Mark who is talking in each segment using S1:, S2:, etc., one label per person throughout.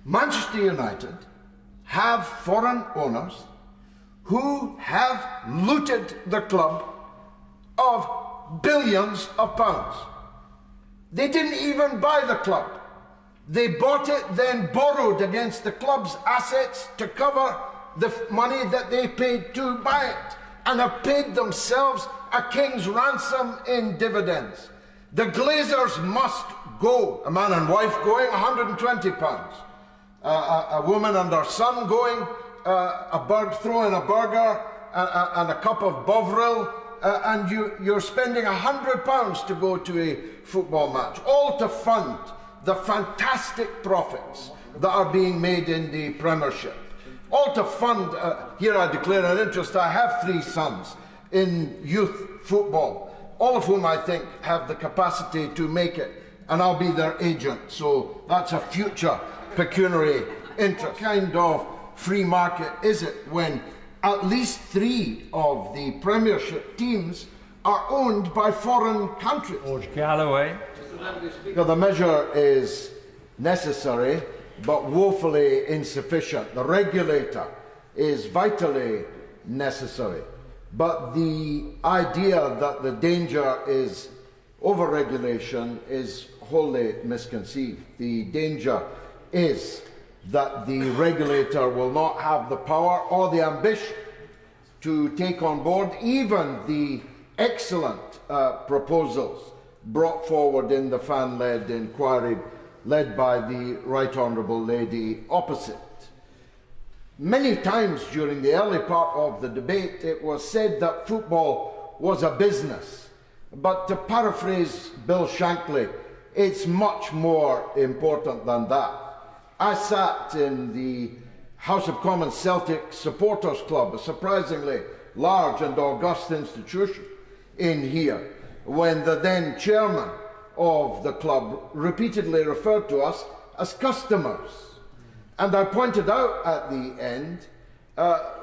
S1: Manchester United have foreign owners who have looted the club of billions of pounds. They didn't even buy the club. They bought it, then borrowed against the club's assets to cover the money that they paid to buy it, and have paid themselves a king's ransom in dividends. The Glazers must go. A man and wife going, £120. A woman and her son going, throwing a burger and a cup of Bovril, and you're spending £100 to go to a football match, all to fund the fantastic profits that are being made in the Premiership. All to fund, here I declare an interest, I have 3 sons in youth football, all of whom I think have the capacity to make it, and I'll be their agent, so that's a future pecuniary interest. What kind of free market is it when at least 3 of the Premiership teams are owned by foreign countries?
S2: George Galloway.
S1: The measure is necessary, but woefully insufficient. The regulator is vitally necessary, but the idea that the danger is over-regulation is wholly misconceived. The danger is that the regulator will not have the power or the ambition to take on board even the excellent proposals brought forward in the fan-led inquiry led by the Right Honourable Lady opposite. Many times during the early part of the debate it was said that football was a business, but to paraphrase Bill Shankly, it's much more important than that. I sat in the House of Commons Celtic Supporters Club, a surprisingly large and august institution in here, when the then chairman of the club repeatedly referred to us as customers. And I pointed out at the end,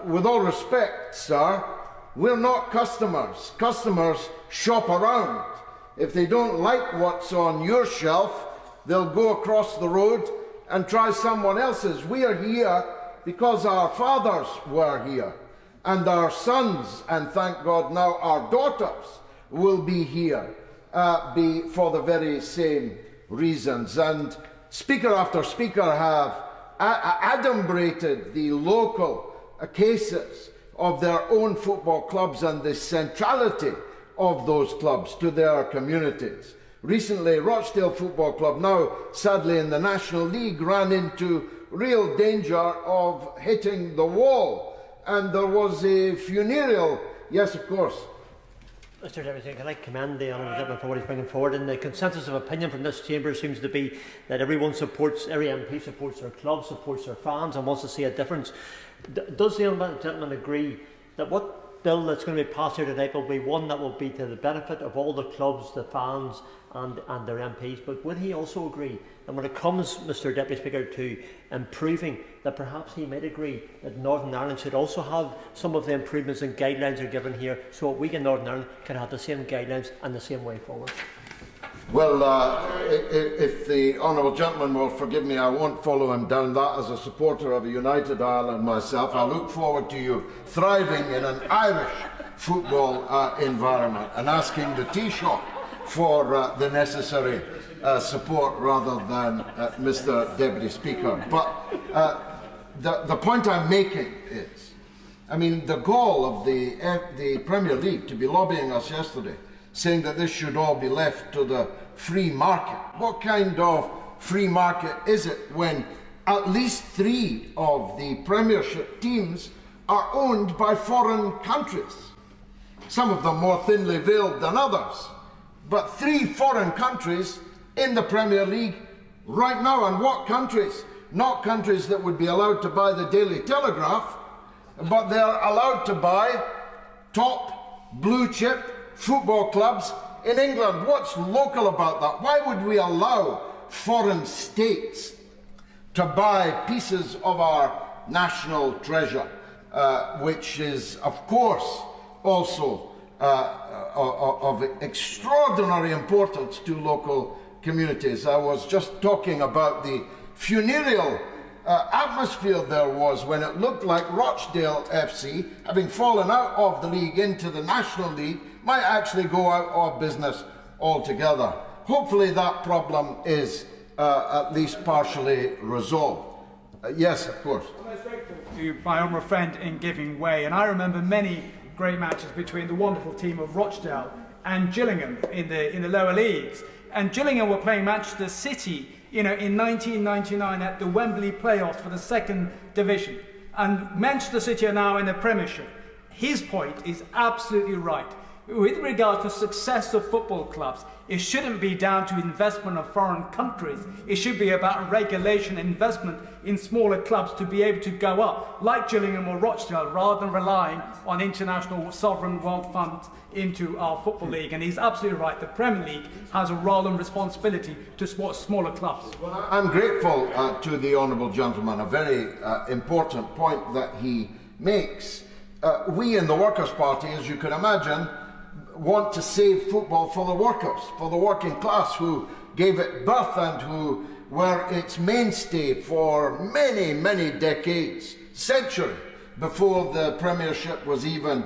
S1: with all respect, sir, we're not customers. Customers shop around. If they don't like what's on your shelf, they'll go across the road and try someone else's. We are here because our fathers were here, and our sons, and thank God now our daughters, will be here for the very same reasons. And speaker after speaker have adumbrated the local cases of their own football clubs and the centrality of those clubs to their communities. Recently, Rochdale Football Club, now sadly in the National League, ran into real danger of hitting the wall, and there was a funereal, yes of course.
S3: Mr Deputy, can I commend the Honourable Gentleman for what he's bringing forward? And the consensus of opinion from this chamber seems to be that every MP supports their club, supports their fans, and wants to see a difference. Does the Honourable Gentleman agree that what bill that's going to be passed here tonight will be one that will be to the benefit of all the clubs, the fans and their MPs? But would he also agree that when it comes, Mr Deputy Speaker, to improving, that perhaps he might agree that Northern Ireland should also have some of the improvements and guidelines are given here, so that we in Northern Ireland can have the same guidelines and the same way forward?
S1: Well, if the Honourable Gentleman will forgive me, I won't follow him down that as a supporter of a united Ireland myself. I look forward to you thriving in an Irish football environment and asking the Taoiseach for the necessary support rather than Mr Deputy Speaker. But the point I'm making is, I mean, the goal of the Premier League to be lobbying us yesterday, saying that this should all be left to the free market. What kind of free market is it when at least 3 of the Premiership teams are owned by foreign countries? Some of them more thinly veiled than others, but 3 foreign countries in the Premier League right now. And what countries? Not countries that would be allowed to buy the Daily Telegraph, but they're allowed to buy top blue chip football clubs in England. What's local about that? Why would we allow foreign states to buy pieces of our national treasure, which is, of course, also of extraordinary importance to local communities? I was just talking about the funereal atmosphere there was when it looked like Rochdale FC, having fallen out of the league into the National League, might actually go out of business altogether. Hopefully that problem is at least partially resolved. Yes, of course.
S2: I'm most grateful to my honourable friend in giving way, and I remember many great matches between the wonderful team of Rochdale and Gillingham in the lower leagues. And Gillingham were playing Manchester City, in 1999 at the Wembley playoffs for the second division. And Manchester City are now in the Premiership. His point is absolutely right. With regard to success of football clubs, it shouldn't be down to investment of foreign countries. It should be about regulation and investment in smaller clubs to be able to go up, like Gillingham or Rochdale, rather than relying on international sovereign wealth funds into our football league. And he's absolutely right. The Premier League has a role and responsibility to support smaller clubs.
S1: Well, I'm grateful to the honourable gentleman, a very important point that he makes. We in the Workers' Party, as you can imagine, want to save football for the workers, for the working class who gave it birth and who were its mainstay for many, many decades, century, before the Premiership was even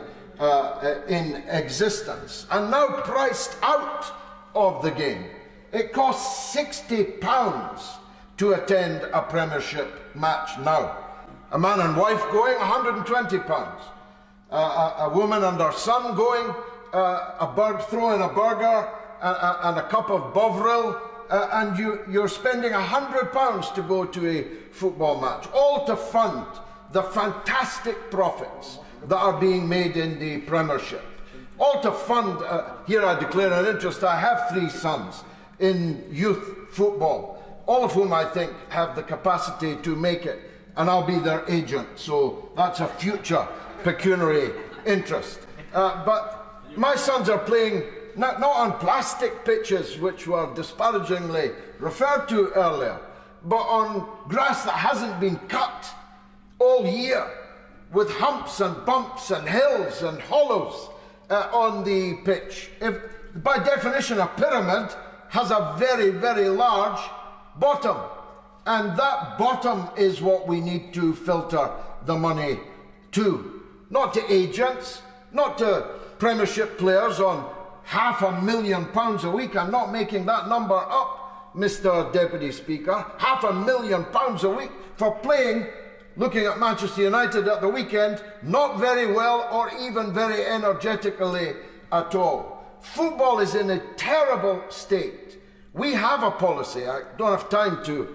S1: in existence, and now priced out of the game. It costs £60 to attend a Premiership match now. A man and wife going, £120. A woman and her son going, throwing a burger and a cup of Bovril, and you're spending £100 to go to a football match, all to fund the fantastic profits that are being made in the Premiership. All to fund, here I declare an interest, I have 3 sons in youth football, all of whom I think have the capacity to make it, and I'll be their agent, so that's a future pecuniary interest. But my sons are playing not on plastic pitches, which were disparagingly referred to earlier, but on grass that hasn't been cut all year, with humps and bumps and hills and hollows on the pitch. If, by definition, a pyramid has a very, very large bottom, and that bottom is what we need to filter the money to. Not to agents, not to Premiership players on £500,000 a week. I'm not making that number up, Mr. Deputy Speaker. £500,000 a week for playing, looking at Manchester United at the weekend, not very well or even very energetically at all. Football is in a terrible state. We have a policy. I don't have time to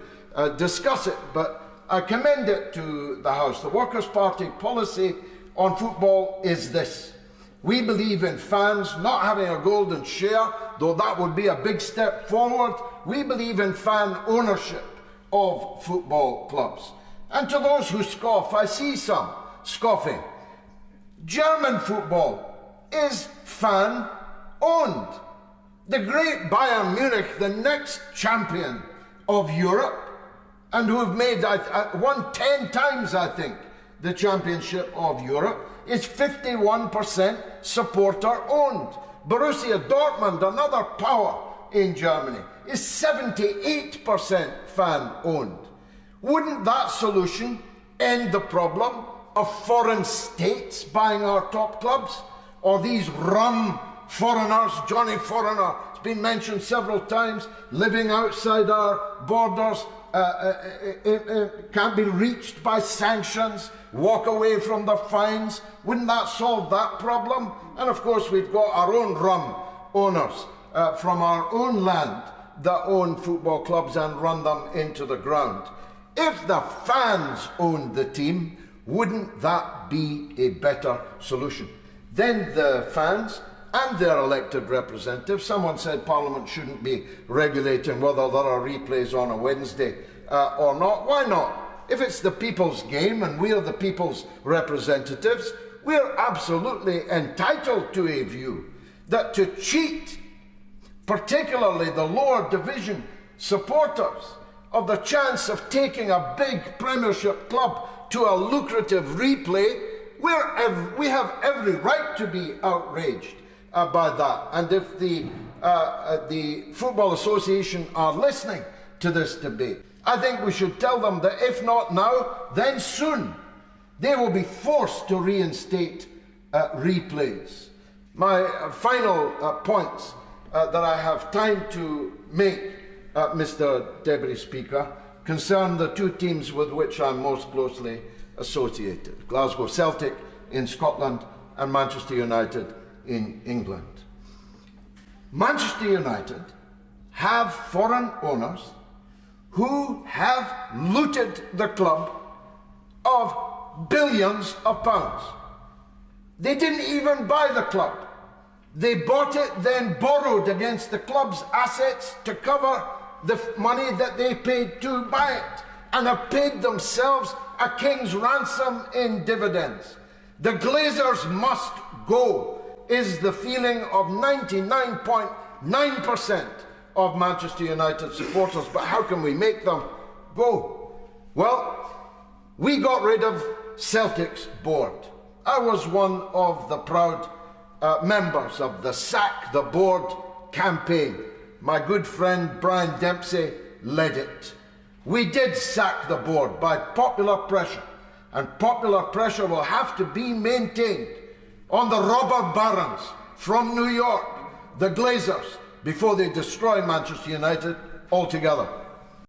S1: discuss it, but I commend it to the House. The Workers' Party policy on football is this. We believe in fans not having a golden share, though that would be a big step forward. We believe in fan ownership of football clubs. And to those who scoff, I see some scoffing. German football is fan-owned. The great Bayern Munich, the next champion of Europe, and who have won 10 times, I think, the championship of Europe, is 51% supporter-owned. Borussia Dortmund, another power in Germany, is 78% fan-owned. Wouldn't that solution end the problem of foreign states buying our top clubs? Or these rum foreigners, Johnny Foreigner, it's been mentioned several times, living outside our borders, can't be reached by sanctions, walk away from the fines. Wouldn't that solve that problem? And of course we've got our own rum owners from our own land that own football clubs and run them into the ground. If the fans owned the team, wouldn't that be a better solution? Then the fans and their elected representatives, someone said Parliament shouldn't be regulating whether there are replays on a Wednesday or not. Why not? If it's the people's game and we're the people's representatives, we're absolutely entitled to a view that to cheat, particularly the lower division supporters, of the chance of taking a big Premiership club to a lucrative replay, we have every right to be outraged by that. And if the Football Association are listening to this debate, I think we should tell them that if not now, then soon, they will be forced to reinstate replays. My final points that I have time to make, Mr. Deputy Speaker, concern the two teams with which I'm most closely associated: Glasgow Celtic in Scotland and Manchester United in England. Manchester United have foreign owners who have looted the club of billions of pounds. They didn't even buy the club. They bought it, then borrowed against the club's assets to cover the money that they paid to buy it, and have paid themselves a king's ransom in dividends. The Glazers must go, is the feeling of 99.9% of Manchester United supporters. But how can we make them go? Well, we got rid of Celtic's board. I was one of the proud members of the Sack the Board campaign. My good friend Brian Dempsey led it. We did sack the board by popular pressure, and popular pressure will have to be maintained on the robber barons from New York, the Glazers, before they destroy Manchester United altogether.